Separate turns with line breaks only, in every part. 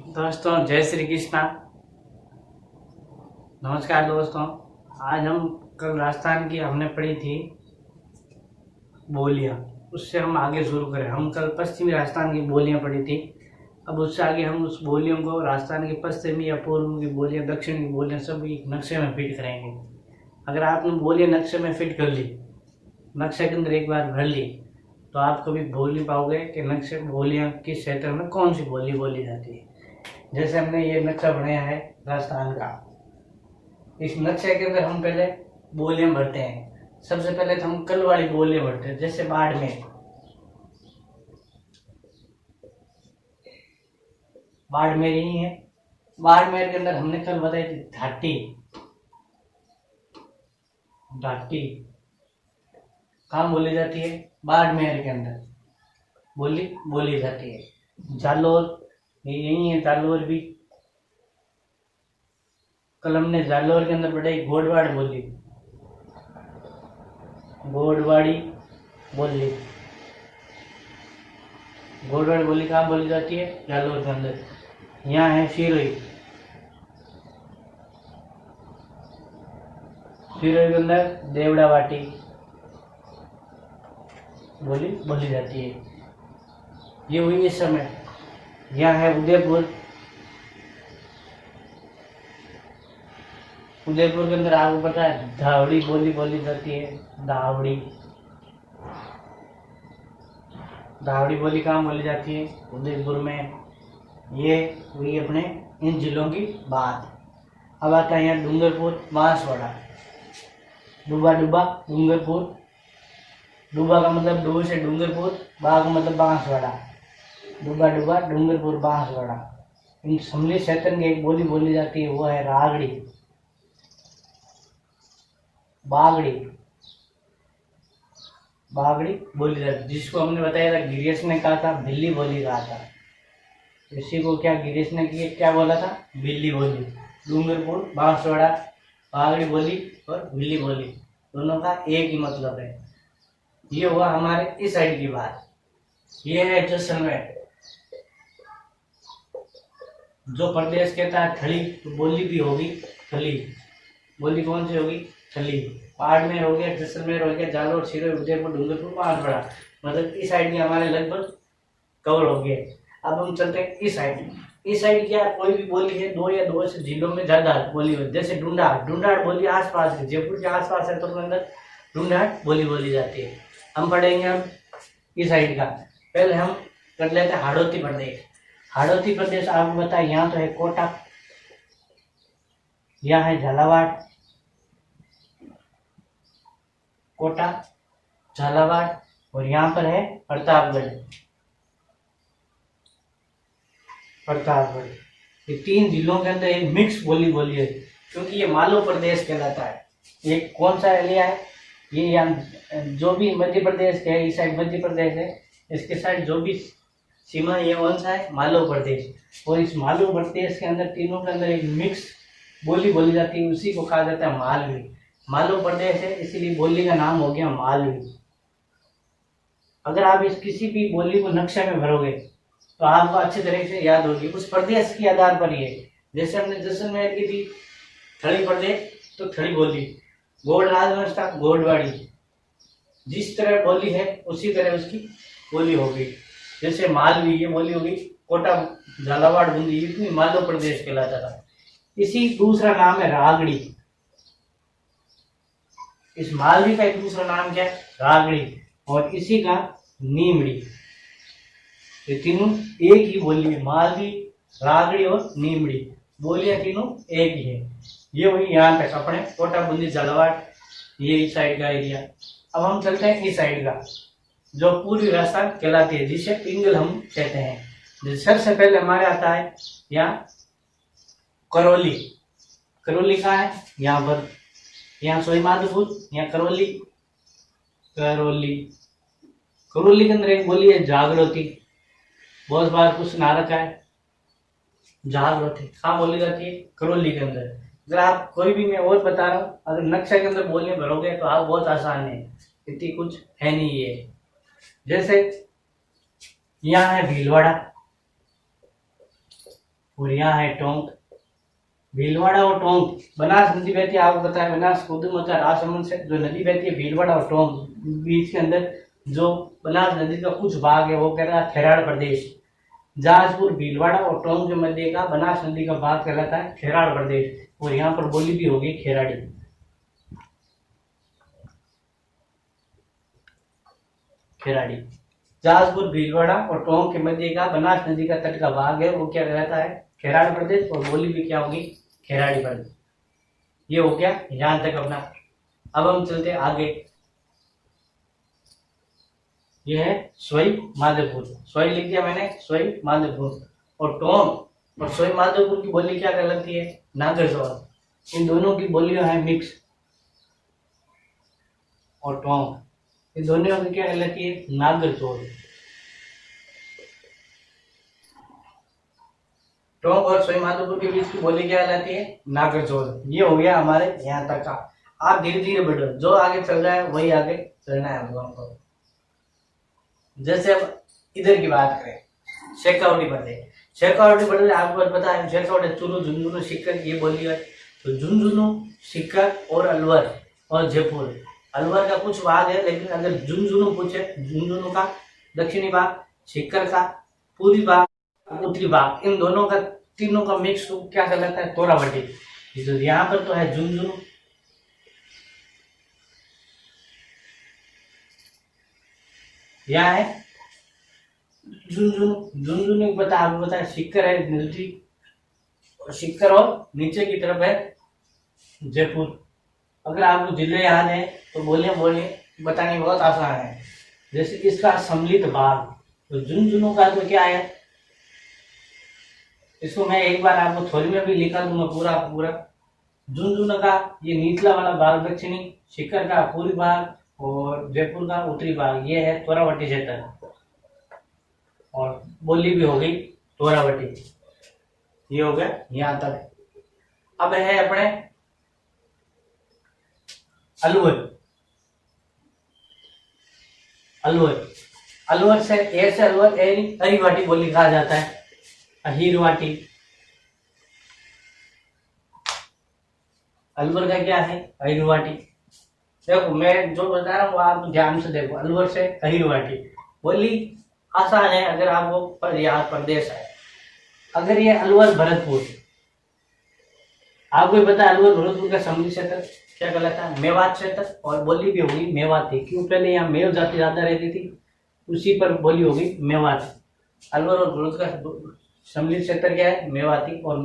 दोस्तों जय श्री कृष्णा। नमस्कार दोस्तों। आज हम कल राजस्थान की हमने पढ़ी थी बोलियां, उससे हम आगे शुरू करें। हम कल पश्चिमी राजस्थान की बोलियां पढ़ी थी। अब उससे आगे हम उस बोलियों को राजस्थान की पश्चिमी या पूर्व की बोलियां, दक्षिण की बोलियां सब एक नक्शे में फिट करेंगे। अगर आपने बोलियां नक्शे में फिट कर ली, नक्शे के अंदर एक बार भर ली, तो आप कभी भूल नहीं पाओगे कि नक्शे बोलियां किस क्षेत्र में कौन सी बोली बोली जाती है। जैसे हमने ये नक्शा बनाया है राजस्थान का, इस नक्शे के अंदर हम पहले बोलियां भरते हैं। सबसे पहले तो हम कल वाली बोलियां भरते हैं। जैसे बाड़मेर, बाड़मेर ही है। बाड़मेर के अंदर हमने कल बताई थी घाटी। घाटी कहाँ बोली जाती है? बाड़मेर के अंदर बोली जाती है। जालोर यही है, जालोर भी। कल हमने जालोर के अंदर पढ़ाई गोडवाड़ बोली, गोडवाड़ी बोली। गोडवाड़ बोली कहाँ बोली जाती है? जालोर के अंदर। यहाँ है सिरोही, सिरोही के अंदर देवड़ा वाटी बोली जाती है। ये हुई इस समय। यहाँ है उदयपुर, उदयपुर के अंदर आपको पता है धावड़ी बोली जाती है। धावड़ी बोली कहाँ बोली जाती है? उदयपुर में। ये हुई अपने इन जिलों की बात। अब आता है यहाँ डूंगरपुर, बांसवाड़ा। डूबा डूंगरपुर। डूबा का मतलब डू से डूंगरपुर, बा का मतलब बांसवाड़ा। डूबा डूंगरपुर, बांसवाड़ा। इन सम्मिलित क्षेत्र की एक बोली बोली जाती है, वो है रागड़ी, बागड़ी बोली जाती है। जिसको हमने बताया था, गिरीश ने कहा था बिल्ली बोली कहा था। इसी को क्या गिरीश ने क्या बोला था? बिल्ली बोली। डूंगरपुर, बांसवाड़ा, बागड़ी बोली और बिल्ली बोली, दोनों का एक ही मतलब है। ये हुआ हमारे इस साइड की बात। ये है जैसलमेर। जो प्रदेश कहता है थली, तो बोली भी होगी थली। बोली कौन सी होगी? थली। बाड़मेर हो गया, जैसलमेर हो गया, जालोर, सिरोही, उदयपुर, डूंगरपुर, बांसवाड़ा। मतलब इस साइड में हमारे लगभग कवर हो गए। अब हम चलते हैं इस साइड। इस साइड क्या कोई भी बोली है, दो से जिलों में ज्यादा बोली होती है। जैसे ढूंढाड़ बोली आसपास है, जयपुर के आसपास है तो उसके अंदर ढूंढाड़ बोली जाती है। हम पढ़ेंगे अब इस साइड का। पहले हम कर लेते हैं हाड़ौती प्रदेश। हाड़ौती प्रदेश आपको पता है, यहाँ तो है कोटा, यहाँ है झालावाड़, कोटा, झालावाड़, और यहाँ पर है प्रतापगढ़। ये तीन जिलों के अंदर एक मिक्स बोली है, क्योंकि ये मालवा प्रदेश कहलाता है। ये कौन सा एरिया है? ये यहाँ जो भी मध्य प्रदेश के है, इस साइड मध्य प्रदेश है, इसके साइड जो भी सीमा ये कौन सा है? मालवा प्रदेश। और इस मालवा प्रदेश के अंदर तीनों के अंदर एक मिक्स बोली जाती है, उसी को कहा जाता है मालवी। मालवा प्रदेश है, इसीलिए बोली का नाम हो गया मालवी। अगर आप इस किसी भी बोली को नक्शे में भरोगे तो आपको अच्छी तरह से याद होगी, उस प्रदेश के आधार पर ही है। जैसे हमने जैसलमेर की थी थड़ी प्रदेश, तो थड़ी बोली। गोड़ राजवंश का गोडवाड़ी। जिस तरह बोली है उसी तरह उसकी बोली होगी। जैसे मालवी, ये बोली होगी कोटा, झालावाड़, बूंदी, इतनी मालवा प्रदेश कहलाता था। इसी दूसरा नाम है रागड़ी। इस मालवी का एक दूसरा नाम क्या है? रागड़ी। और इसी का नीमड़ी। ये तीनों एक ही बोली है, मालवी, रागड़ी और नीमड़ी। बोलियां तीनों एक ही है। ये वही यहाँ तक अपने कोटा, बूंदी, झालावाड़, ये इस साइड का एरिया। अब हम चलते हैं इस साइड का, जो पूर्वी राजस्थान कहलाती है, जिसे पिंगल हम कहते हैं। सबसे पहले हमारे आता है यहाँ करौली। करौली कहाँ है? यहाँ पर, यहाँ सोईमाधोपुर, यहाँ करौली। करौली के अंदर एक बोली है जागृति। बहुत बार कुछ ना रखा है, जागृति कहाँ बोली जाती है? करौली के अंदर। अगर आप कोई भी, मैं और बता रहा हूँ, अगर नक्शे के अंदर बोलियां भरोगे तो आप बहुत आसान है, इतनी कुछ है नहीं ये। जैसे यहाँ है भीलवाड़ा, और यहाँ है टोंक। भीलवाड़ा और टोंक, बनास नदी बहती है, आपको पता है बनास कुदुमचा राजसमंद से जो नदी बहती है भीलवाड़ा और टोंक बीच के अंदर, जो बनास नदी का कुछ भाग है वो कह रहा है खेराड़ प्रदेश। जाजपुर भीलवाड़ा और टोंक के मध्य का बनास नदी का भाग कहलाता है खेराड़ प्रदेश, और यहाँ पर बोली भी होगी खेराड़ी। खेराड़ी जाजपुर भीलवाड़ा और टोंक के मध्य का बनास नदी का तट का भाग है वो क्या कहलाता है खेराड़ प्रदेश, और बोली भी क्या होगी खेराड़ी प्रदेश। ये हो गया यहाँ तक अपना। अब हम चलते आगे। ये है सोई माधोपुर, सोई लिख दिया मैंने, सोई माधोपुर। और टोंक और सोई माधोपुर की बोली क्या कहलाती है नागरजोल। इन दोनों की बोलियां है मिक्स। और टोंक, इन दोनों की क्या कहलाती है नागरजोल। टोंक और सोई माधोपुर के बीच की बोली क्या कहलाती है नागरजोल। ये हो गया हमारे यहाँ तक का। आप धीरे धीरे बढ़ो, जो आगे चल रहा है वही आगे चलना है हम लोगों को। जैसे अब इधर की बात करें, शेखावटी प्रदेश। शेखावटी प्रदेश आपको पता है शेखावटी चूरू झुंझुनू सीकर ये बोली है। तो झुंझुनू सीकर और अलवर और जयपुर, अलवर का कुछ भाग है, लेकिन अगर झुंझुनू पूछे, झुंझुनू का दक्षिणी भाग, सीकर का पूर्वी भाग, उत्तरी भाग, इन दोनों का तीनों का मिक्स क्या कहलाता है तोरावटी। तो यहाँ पर तो है झुंझुनू, यहाँ है झुंझुनू। झुंझुनू पता आपको पता है सीकर है नजदीक, और सीकर और नीचे की तरफ है जयपुर। अगर आपको जिले याद है तो बोलिए बताने बहुत आसान है। जैसे इसका सम्मिलित भाग, तो झुंझुनू का तो क्या है, इसको मैं एक बार आपको थोड़ी में भी लिखा दूंगा पूरा पूरा। झुंझुनू का ये निचला वाला भाग दक्षिणी, सीकर का पूर्वी भाग और जयपुर का उत्तरी भाग ये है तोरावटी क्षेत्र, और बोली भी हो गई तोरावटी। ये हो गया यहाँ तक। अब है अपने अलवर। अलवर, अलवर से ए से अलवर अहिरवाटी बोली कहा जाता है, अहिरवाटी। अलवर का क्या है अहिरवाटी। देखो मैं जो बता रहा हूँ आप ध्यान से देखो, अलवर से अहिरवाटी बोली आसान है अगर आपको याद प्रदेश है। अगर ये अलवर भरतपुर, आपको पता है अलवर भरतपुर का सम्मिलित क्षेत्र क्या कहलाता है मेवात क्षेत्र, और बोली भी होगी मेवाती, क्यों पहले यहाँ मेव जाति ज्यादा रहती थी, उसी पर बोली होगी मेवाती। अलवर और भरतपुर का सम्मिलित क्षेत्र क्या है मेवाती, और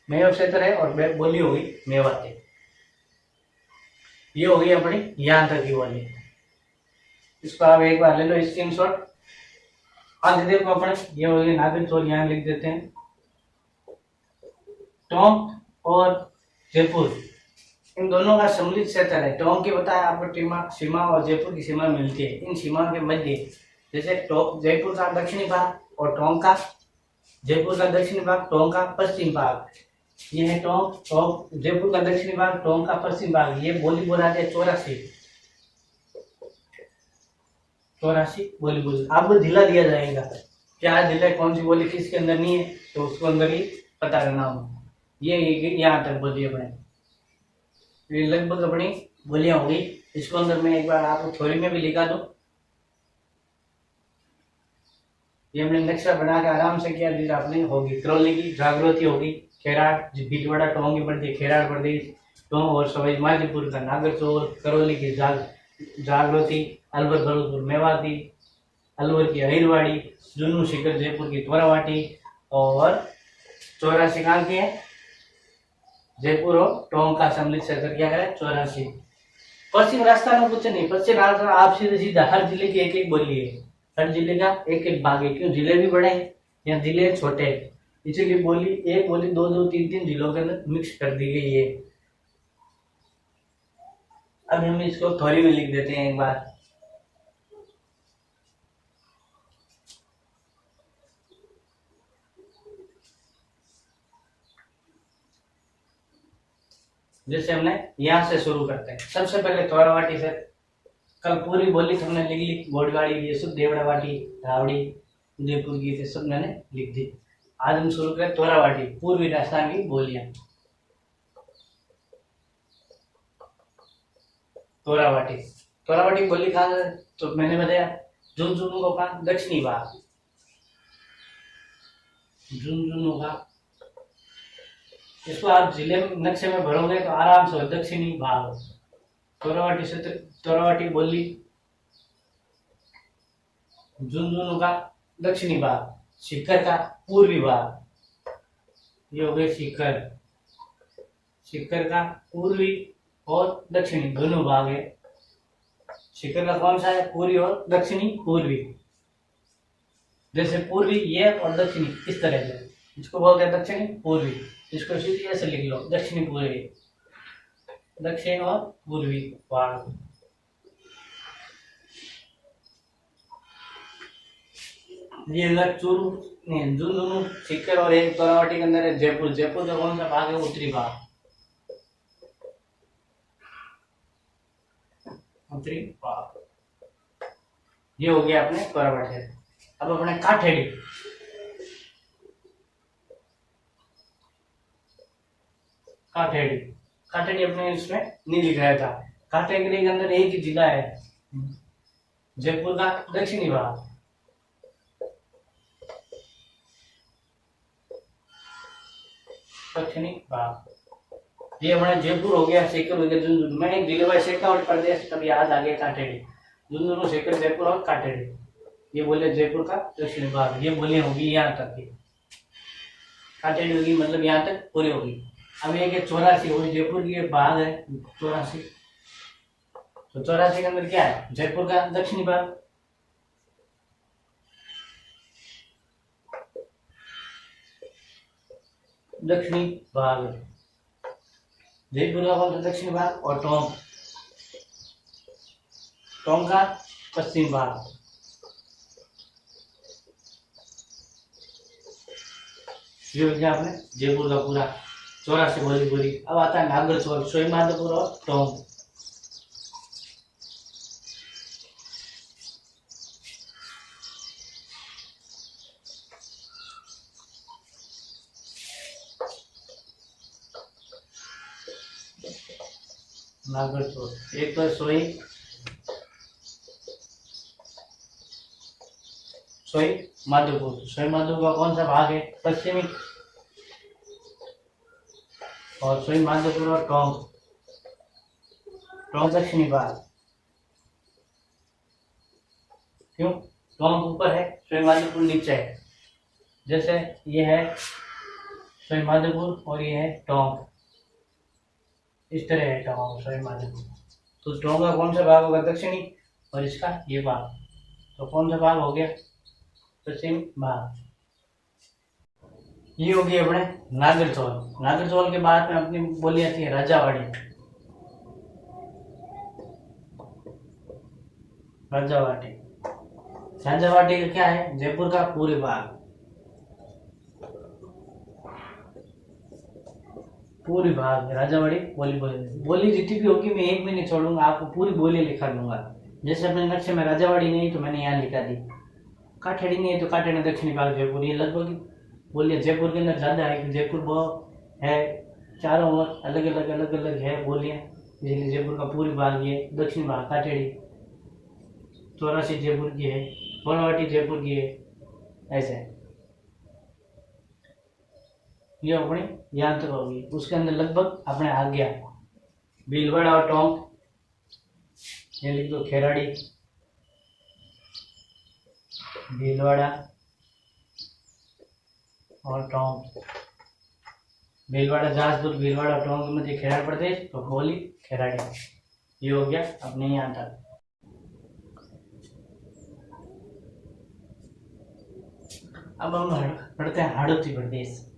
मेव क्षेत्र है और बोली होगी मेवाती। ये होगी अपनी यहाँ तक की बोली। इसको आप एक बार ले लो स्क्रीनशॉट। आगे देखो अपने ये होगी नागरजोल, यहाँ लिख देते हैं। टोंक और जयपुर इन दोनों का सम्मिलित क्षेत्र है। टोंक की बताया आपको सीमा और जयपुर की सीमा मिलती है। इन सीमा के मध्य जैसे जयपुर का दक्षिणी भाग और टोंक का, जयपुर का दक्षिणी भाग टोंक का पश्चिम भाग, ये है टोंक जयपुर का दक्षिणी भाग टोंक का पश्चिम भाग। ये बोली बोला जाए 84 बोली बोली। आपको जिला दिया जाएगा, क्या जिला कौन सी बोली किसके अंदर नहीं है तो उसको अंदर ही पता करना हो। ये यहाँ तक बोलिए अपने, ये लगभग अपनी बोलियां होगी। इसको अंदर मैं एक बार आपको थ्योरी में भी लिखा दूं। ये हमने नक्शा बना के आराम से किया, जिस आपने होगी करौली की जागृति होगी, खेराड़ भीलवाड़ा टोंक की पड़ती है खेराड़ प्रदेश, टोंक और सवाई माधोपुर का नागरजोल, करौली की जागृति, अलवर भरतपुर मेवाती, अलवर की अहिरवाड़ी, झुंझुनू सीकर जयपुर की तोरावाटी, और 84 कहाँ की है जयपुर और टोंक का सम्मिलित क्षेत्र क्या है 84। पश्चिम राजस्थान में कुछ नहीं, पश्चिम राजस्थान आप सीधा हर जिले की एक एक बोली है, हर जिले का एक एक भाग है। क्यों जिले भी बड़े हैं या जिले छोटे हैं, इसीलिए बोली एक बोली दो दो तीन तीन जिलों के अंदर मिक्स कर दी गई है। अब हम इसको थोड़ी में लिख देते हैं एक बार। जैसे हमने यहाँ से शुरू करते हैं। सबसे पहले तोरावाटी से, कल पूरी बोली तो हमने लिख ली, घोड़गाड़ी ये सब देवड़ावाटी रावड़ी उदयपुर की थे सब मैंने लिख दी। आज हम शुरू करें तोरावाटी, पूर्वी राजस्थान की बोलियां। तोरावाटी, तोरावाटी बोली कहाँ है? तो मैंने बताया झुंझुनू को कहा दक्षिणी भाग, झुंझुनू का। इसको आप जिले में नक्शे में भरोगे तो आराम से दक्षिणी भाग। तोरावाटी क्षेत्र, तोरावाटी बोली झुंझुनू का दक्षिणी भाग, सीकर का पूर्वी भाग। ये हो गए सीकर, सीकर का पूर्वी और दक्षिणी दोनों भाग है। सीकर का कौन सा है? पूर्वी और दक्षिणी पूर्वी। जैसे पूर्वी ये और दक्षिणी इस तरह से, इसको बोलते हैं दक्षिणी पूर्वी। इसको सीधे ऐसे लिख लो, दक्षिणी पूर्वी, दक्षिण और पूर्वी भाग। ये अगर चूरू नहीं, झुंझुनू, सीकर और एक तोरावाटी के अंदर है जयपुर। जयपुर का कौन सा भाग है? उत्तरी भाग, उत्तरी भाग। ये हो गया अपने तोरावाटी। अब अपने काठेड़ी, काठेड़ी, काठेड़ी अपने इसमें नहीं लिखाया था। काठेड़ी के अंदर एक ही जिला है, जयपुर का दक्षिणी भाग। दक्षिणी भाग ये अपना जयपुर हो गया, सीकर हो गया, झुंझुनू। मैंने एक जिले वाइज शेखावाटी प्रदेश कभी याद आ गया काठेड़ी, झुंझुनू, सीकर, जयपुर और काठेड़ी। ये बोले जयपुर का दक्षिणी भाग। ये बोले होगी यहाँ तक की, काठेड़ी होगी मतलब यहाँ तक पूरी होगी। अब एक 84 होगी, जयपुर की भाग है 84। तो 84 के अंदर क्या है? जयपुर का दक्षिणी भाग। दक्षिणी भाग जयपुर का कौन सा दक्षिणी भाग? और टोंक, टोंक का पश्चिम भाग। ये हो गया आपने जयपुर का पूरा 84 बोली पूरी। अब आता है नागरचौल, सवाईमाधोपुर और टोंक। नागरचौल एक तो सोई माधोपुर। सवाईमाधोपुर का कौन सा भाग है? पश्चिमी। और सवाईमाधोपुर और टोंक, टोंक दक्षिणी भाग। क्यों? टोंक ऊपर है, सवाईमाधोपुर नीचे है। जैसे ये है सवाईमाधोपुर और ये है टोंक, इस तरह है टोंक, सवाईमाधोपुर। तो टोंक का कौन सा भाग होगा? दक्षिणी। और इसका ये भाग, तो कौन सा भाग हो गया? पश्चिम भाग। ये होगी अपने नागरचौल। नागरचौल के बाद में अपनी बोली आती है राजावाड़ी। राजावाड़ी, राजावाड़ी का क्या है? जयपुर का पूर्वी भाग, पूरी भाग राजावाड़ी बोली। बोली जितनी भी होगी मैं एक भी नहीं छोड़ूंगा, आपको पूरी बोली लिखा दूंगा। जैसे अपने नक्शे में राजावाड़ी नहीं तो मैंने यहाँ लिखा दी, काठेड़ी नहीं है तो काठेड़ी दक्षिणी भाग जयपुर। ये लगभग बोलिए जयपुर के अंदर ज़्यादा है, जयपुर बहुत है, चारों ओर अलग अलग है बोलियाँ, इसलिए जयपुर का पूर्वी भाग ये, दक्षिणी भाग काठेड़ी। 84 जयपुर की है, तोरावाटी जयपुर की है, ऐसे ये अपने यहाँ तक होगी। उसके अंदर लगभग अपने आ गया भीलवाड़ा और टोंक। ये लिख दो खेराड़ी, भीलवाड़ा और टोंक। भीलवाड़ा जाजपुर, भीलवाड़ा और टोंक में खेराड़ प्रदेश, तो बोली खेराड़ी। ये हो गया अपने यहाँ तक। अब हम पढ़ते हैं हाड़ौती प्रदेश।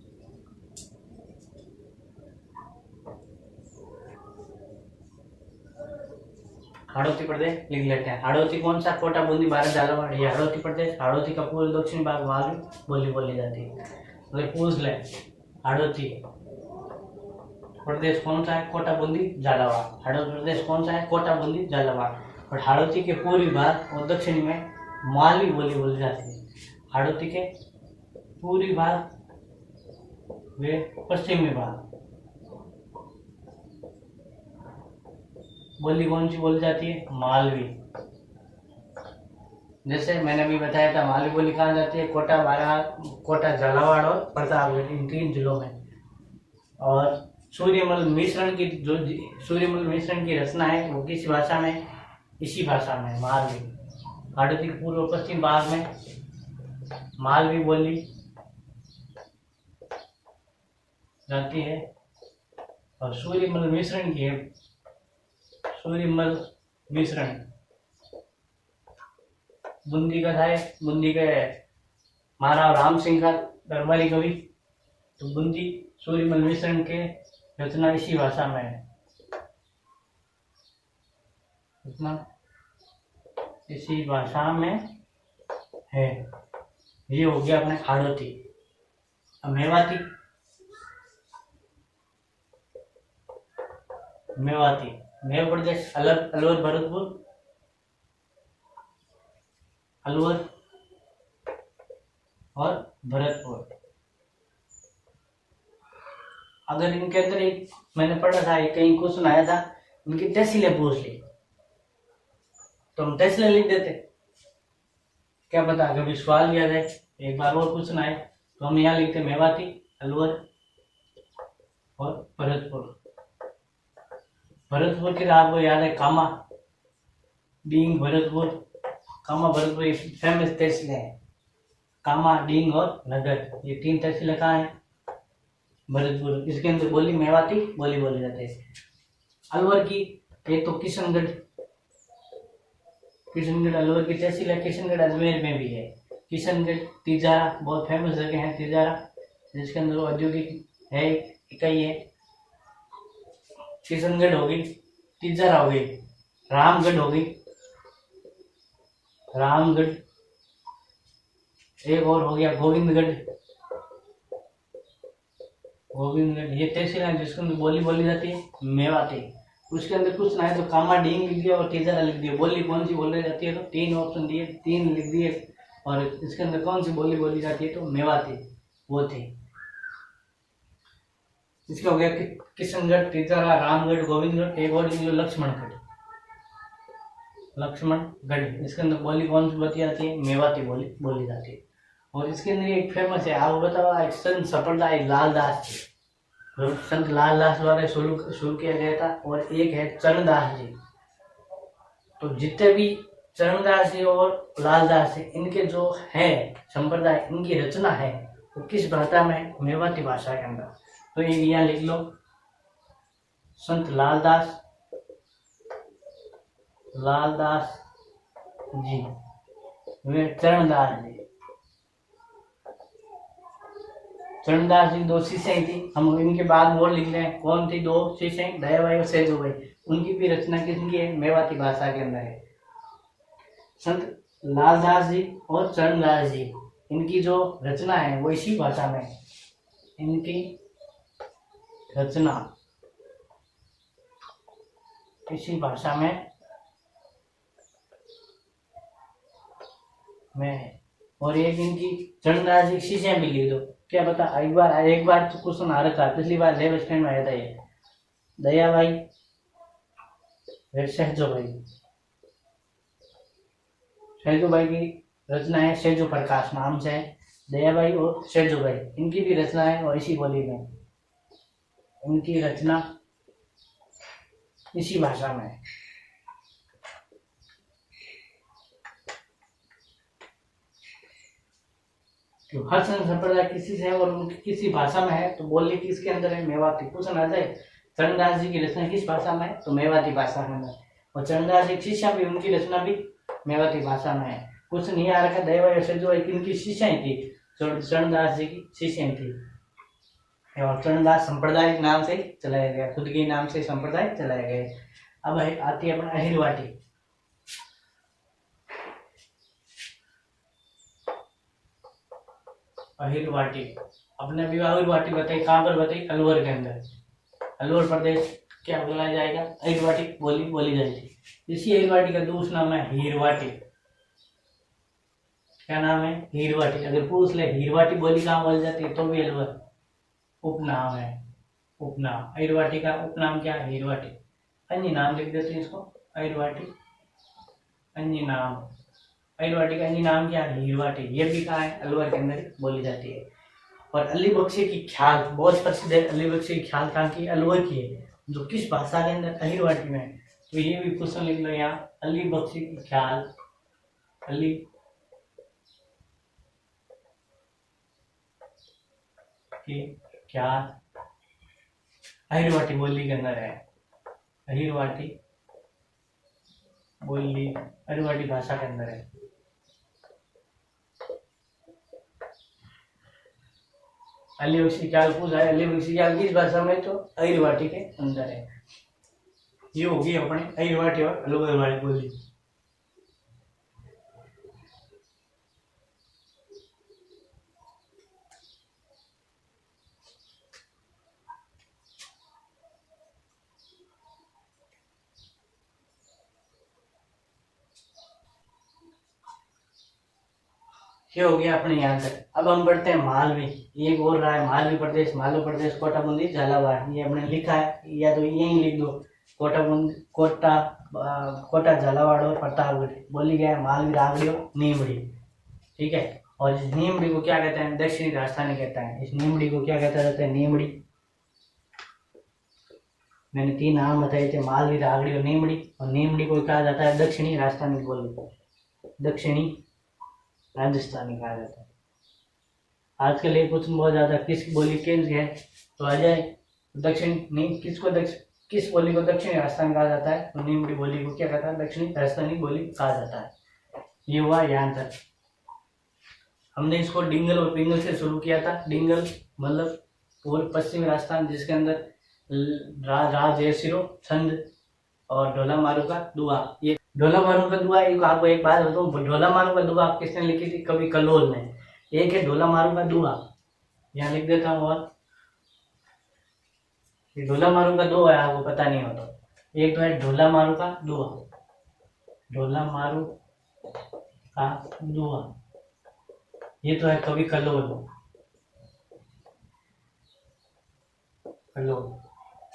हाड़ौती प्रदेश लिख लेते हैं। हाड़ौती कौन सा? कोटा, बूंदी, भारत, झालावाड़। ये हाड़ौती प्रदेश, हाड़ौती का पूर्व दक्षिण भाग वहां बोली बोली जाती है। अगर पूछ ले हाड़ौती प्रदेश कौन सा है? कोटा, बूंदी, झालावाड़। हाड़ौती प्रदेश कौन सा है? कोटा, बूंदी, झालावाड़। और हाड़ौती के पूर्वी भाग और दक्षिण में मालवी बोली बोली जाती है। हाड़ौती के पूर्वी भाग वे पश्चिमी भाग। बोली कौन सी बोली जाती है? मालवी। जैसे मैंने अभी बताया था, मालवी बोली कहाँ जाती है? कोटा, बारां, कोटा, झालावाड़ और प्रतापगढ़, इन 3 जिलों में। और सूर्यमल मिश्रण की जो सूर्यमल मिश्रण की रचना है वो किस भाषा में? इसी भाषा में, मालवी। हाड़ौती के पूर्व पश्चिम भाग में मालवी बोली जाती है। और सूर्यमल मिश्रण की है, सूर्यमल मिश्रण बूंदी का था। बूंदी के महाराव राम सिंह का दरबारी कवि। तो बूंदी सूर्यमल मिश्रण के रचना इसी भाषा में है, रचना इसी भाषा में है। ये हो गया अपने हाड़ौती। अब मेवाती। मेवाती मेव प्रदेश, अलवर, भरतपुर, अलवर और भरतपुर। अगर इनके अंदर एक मैंने पढ़ा था, एक कहीं क्वेश्चन आया था, इनकी तहसीलें पूछ ली तो हम तहसीलें लिख देते, क्या पता कभी सवाल लिया जाए, एक बार और क्वेश्चन आए तो हम यहाँ लिखते मेवाती, अलवर और भरतपुर। भरतपुर की आपको याद है कामा, डींग, भरतपुर। कामा, भरतपुर ये फेमस तहसीलें हैं। कामा, डींग और नगर, ये 3 तहसीलें कहाँ हैं? भरतपुर। इसके अंदर बोली मेवाती बोली बोली जाती है। अलवर की एक तो किशनगढ़, अलवर की तहसील है। किशनगढ़ अजमेर में भी है। किशनगढ़, तिजारा, बहुत फेमस जगह है तिजारा, जिसके अंदर औद्योगिक है, इकाई है। किशनगढ़ हो गई, तिजारा हो गई, रामगढ़ हो गई, रामगढ़। एक और हो गया गोविंदगढ़। गोविंदगढ़ ये तहसील है जिसके अंदर बोली बोली जाती है मेवाती। उसके अंदर कुछ ना है तो कामा, डींग लिख दिया और तिजारा लिख दिया। बोली कौन सी बोली जाती है तो 3 ऑप्शन दिए, 3 लिख दिए। और इसके अंदर कौन सी बोली बोली जाती है तो मेवाती, वो थी। इसका हो गया किशनगढ़, तिजारा, रामगढ़, गोविंदगढ़। एक और लक्ष्मणगढ़, लक्ष्मणगढ़। इसके अंदर बोली कौन सी बोली जाती है? मेवाती बोली बोली जाती है। और इसके अंदर एक फेमस है, आपको बताओ, एक संत संप्रदाय लालदास जी, संत लालदास द्वारा शुरू किया गया था। और एक है चरणदास जी। तो जितने भी चरणदास जी और लालदास जी, इनके जो है संप्रदाय, इनकी रचना है वो किस भाषा में? मेवाती भाषा के अंदर। तो ये यहाँ लिख लो, संत लालदास जी, वे चरणदास जी। चरणदास जी 2 शिष्य थी। हम इनके बाद और लिख रहे हैं, कौन थी 2 शिष्य? दयाबाई और सेजोबाई। उनकी भी रचना किसकी है? मेवाती भाषा के अंदर है। संत लालदास जी और चरणदास जी, इनकी जो रचना है वो इसी भाषा में, इनकी रचना इसी भाषा में है। और एक इनकी चरणदास जी शिष्य भी लिख दो, क्या पता एक बार तो क्वेश्चन आ रहा था, पिछली बार रेव स्टैंड में आया था ये। दयाबाई सहजोबाई की रचना है, सहजो प्रकाश नाम से है। दयाबाई और सहजोबाई, इनकी भी रचना है और इसी बोली में, इनकी रचना इसी भाषा में है। तो हर संप्रदाय किसी से और उनकी किसी भाषा में है, तो बोली किसके अंदर है? मेवाती। क्वेश्चन आ जाए चरणदास जी की रचना किस भाषा में है तो मेवाती भाषा में है। और चरणदास जी की शिष्या भी, उनकी रचना भी मेवाती भाषा में है। क्वेश्चन ये आ रखा है दयाबाई से जो इनकी शिष्याएं थी, चरणदास जी की शिष्याएं थी। और चरणदास संप्रदाय नाम से चलाया गया, खुद के नाम से संप्रदाय चलाया गया। अब आती है अपना अहिरवाटी। अहिरवाटी अपने अभी अहिरवाटी बताई, कहाँ पर बताई? अलवर के अंदर, अलवर प्रदेश क्या बोला जाएगा? अहिरवाटी बोली बोली जाएगी। इसी अहिरवाटी का दूसरा नाम है हीरवाटी। क्या नाम है? हीरवाटी। अगर पूछ ले हीरवाटी बोली कहाँ बोली जाती है तो भी अलवर। उपनाम है, उपनाम। अहिरवाटी का उपनाम क्या है? हिरवाटी। अन्य नाम लिख देते हैं इसको, अहिरवाटी अन्य नाम। अहिरवाटी का अन्य नाम क्या है? हिरवाटी। ये भी कहाँ है? अलवर के अंदर बोली जाती है। और अली बख्शी की ख्याल बहुत प्रसिद्ध है। अली बख्शी की ख्याल कहाँ की? अलवर की है, जो किस भाषा के अंदर? अहिरवाटी में। तो ये भी क्वेश्चन लिख लो यहाँ, अली बख्शी की ख्याल, अली की ख्याल अहिरवाटी बोली के अंदर है। अहिरवाटी बोली, अहिरवाटी भाषा के अंदर है। अली बख्शी ख्याल पूछा है, अली बख्शी ख्याल किस भाषा में? तो अहिरवाटी के अंदर है। ये होगी अपने अहिरवाटी और अलवर वाली बोली। ये हो गया अपने यहाँ तक। अब हम बढ़ते हैं मालवी। एक और रहा है मालवी प्रदेश, मालवी प्रदेश कोटा बूंदी झालावाड़। ये हमने लिखा है, या तो यही लिख दो, कोटा बूंदी, कोटा झालावाड़ और प्रतापगढ़। बोली गया है मालवी रागड़ी और नीमड़ी। ठीक है। और इस नीमड़ी को क्या कहते हैं? दक्षिणी राजस्थानी कहता है। इस नीमड़ी को क्या कहता जाता है? नीमड़ी। मैंने 3 नाम बताए थे, मालवी, रागड़ी और नीमड़ी। और नीमड़ी को कहा जाता है दक्षिणी राजस्थानी बोली, दक्षिणी राजस्थानी कहा जाता है। आजकल ये क्वेश्चन बहुत ज्यादा, किस बोली के है? तो आ जाए दक्षिण नहीं, किस बोली को दक्षिणी राजस्थान कहा जाता है? तो नीमड़ी बोली को क्या कहता है? दक्षिणी राजस्थानी बोली कहा जाता है। ये हुआ यहाँ तक। हमने इसको डिंगल और पिंगल से शुरू किया था। डिंगल मतलब पूर्व पश्चिमी राजस्थान, जिसके अंदर राज जयसिरो, छंद और ढोला मारू का दुआ। ये ढोला मारू का दुआ, एक आपको एक बात बताऊं, ढोला मारू का दुआ किसने लिखी थी? कवि कल्लोल ने। एक है ढोला मारू का दुआ, यहाँ लिख देता हूँ। और ढोला मारू का दुआ है, आपको पता नहीं हो तो। एक तो है ढोला मारू का दुआ, ढोला मारू का दुआ, ये तो है कवि कल्लोल।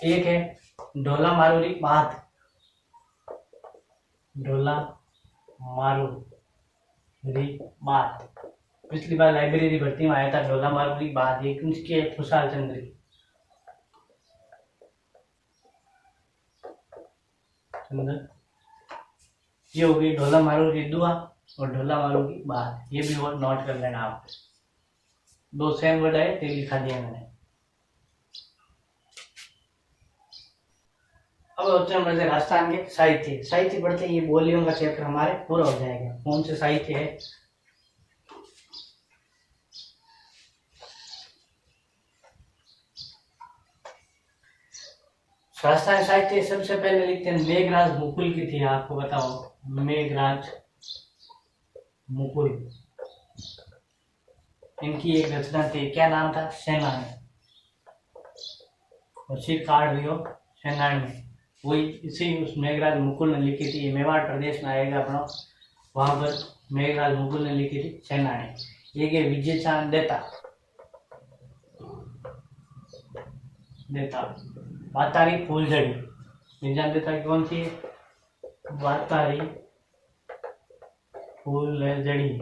एक है ढोला मारूरी बात, ढोला मारूरी बात। पिछली बार लाइब्रेरी भर्ती में आया था ढोला मारूरी बात, ये किसकी है? खुशहाल चंद्र की। ये हो गई ढोला मारू की दुआ और ढोला मारू की बात। ये भी नोट कर लेना आप। 2 सेम वर्ड है, तो लिखा दिया मैंने। अब होते हैं हमारे राजस्थान के साहित्य। साहित्य पढ़ते ये बोलियों का चैप्टर हमारे पूरा हो जाएगा। कौन से साहित्य है? राजस्थान साहित्य सबसे पहले लिखते हैं मेघराज मुकुल की थी। आपको बताओ, मेघराज मुकुल, इनकी एक रचना थी, क्या नाम था? सेनानी। और सिर काट दियो सेनानी में, वही इसी उस मेघराज मुकुल ने लिखी थी। मेवाड़ प्रदेश में आएगा अपना, वहां पर मेघराज मुकुल ने लिखी थी सेनानी। एक है विजय चांद देता वातारी फूलझड़ी। विजय देता की कौन सी है? वातारी फूलझड़ी।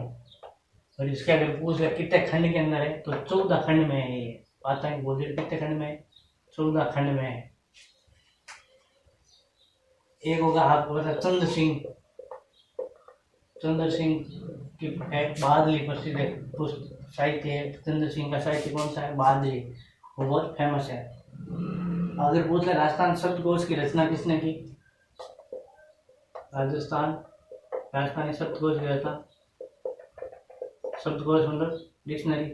और इसके अगर पूछ ले कितने खंड के अंदर है, तो 14 खंड में है ये। वातारी फूलझड़ी कितने खंड में है? 14 खंड में है। एक होगा आपको पता, चंद्र सिंह की है बादली, प्रसिद्ध साहित्य है। चंद्र सिंह का साहित्य कौन सा है? बादली, वो बहुत फेमस है। अगर पूछ ले राजस्थान शब्दकोश की रचना किसने की? राजस्थानी शब्दकोश की रचना, शब्दकोश मतलब डिक्शनरी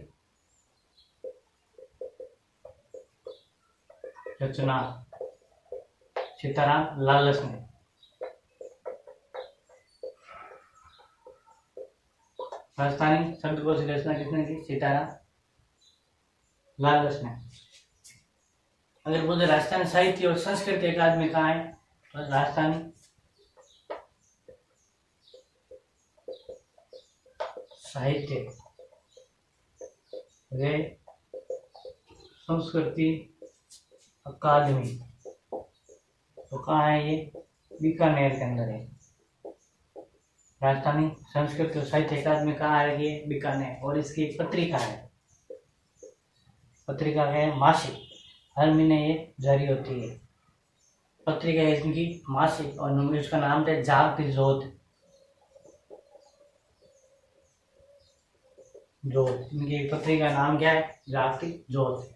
रचना, सीताराम लालस ने। राजस्थानी शब्दकोश की रचना किसने की? सीताराम लालस ने। अगर बोले राजस्थानी साहित्य और संस्कृति अकादमी कहाँ है? तो राजस्थानी साहित्य वे संस्कृति अकादमी। तो कहाँ है ये? बीकानेर के अंदर है। राजस्थानी संस्कृत और साहित्य अकादमी कहाँ है? ये बीकानेर। और इसकी एक पत्रिका है, पत्रिका है मासिक, हर महीने ये जारी होती है। पत्रिका है इनकी मासिक और इसका नाम है जागती ज्योत। ज्योत, इनकी पत्रिका का नाम क्या है? जागती ज्योत।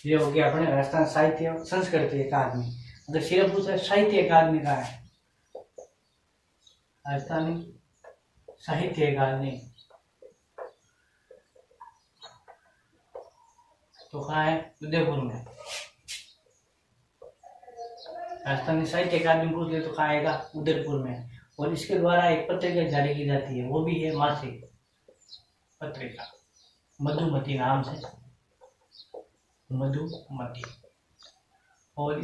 ये हो गया अपने राजस्थान साहित्य और संस्कृति अकादमी। अगर सिर्फ पूछे साहित्य अकादमी का है, राजस्थानी साहित्य अकादमी तो कहाँ है? उदयपुर में। राजस्थानी साहित्य अकादमी पूछ ले तो कहाँ आएगा? उदयपुर में। और इसके द्वारा एक पत्रिका जारी की जाती है, वो भी है मासिक पत्रिका, मधुमती नाम से, मधुमती। और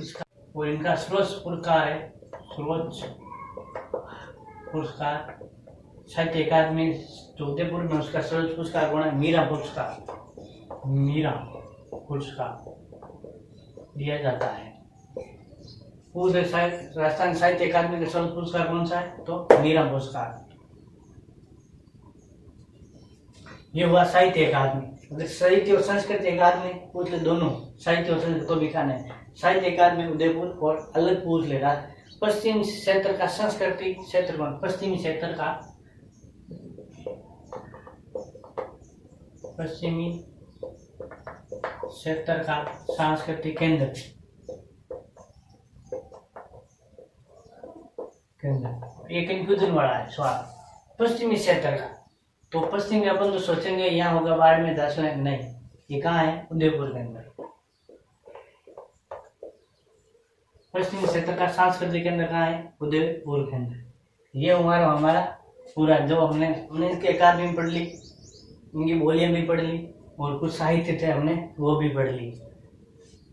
इनका सर्वोच्च पुरस्कार है, सर्वोच्च पुरस्कार साहित्य अकादमी जो उदयपुर में, उसका सर्वोच्च पुरस्कार कौन है? मीरा पुरस्कार। मीरा पुरस्कार दिया जाता है। पूरे राजस्थान साहित्य अकादमी का सर्वोच्च पुरस्कार कौन सा है? तो मीरा पुरस्कार। ये हुआ साहित्य अकादमी। अगर साहित्य और संस्कृति अकादमी पूछ ले, दोनों साहित्य और संस्कृत तो बीकानेर है। साहित्य अकादमी उदयपुर। और अलग पूछ ले पश्चिमी क्षेत्र का संस्कृति क्षेत्र कौन? पश्चिमी क्षेत्र का, पश्चिमी क्षेत्र का सांस्कृतिक केंद्र, ये कंफ्यूजन वाला है सवाल। पश्चिमी क्षेत्र का, तो पश्चिमी अपन तो सोचेंगे यहाँ होगा बाड़मेर में, दस नहीं, ये कहाँ है? उदयपुर के अंदर। पश्चिमी क्षेत्र का सांस्कृतिक केंद्र कहाँ है? उदयपुर के अंदर। ये हमारा पूरा जो हमने इसकी अकादमी में पढ़ ली, इनकी बोलियां भी पढ़ ली, और कुछ साहित्य थे हमने वो भी पढ़ ली।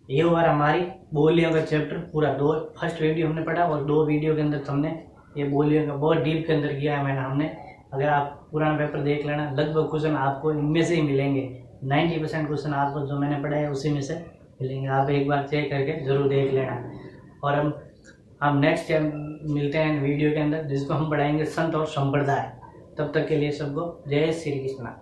ये हुआ हमारी बोलियों का चैप्टर पूरा। फर्स्ट वीडियो हमने पढ़ा और 2 वीडियो के अंदर हमने ये बोलियों का बहुत डीप के अंदर किया है हमने। अगर आप पुराना पेपर देख लेना, लगभग क्वेश्चन आपको इनमें से ही मिलेंगे। 90% क्वेश्चन आपको जो मैंने पढ़ा है उसी में से मिलेंगे। आप एक बार चेक करके जरूर देख लेना। और हम नेक्स्ट मिलते हैं वीडियो के अंदर, जिसको हम पढ़ाएंगे संत और संप्रदाय। तब तक के लिए सबको जय श्री कृष्णा।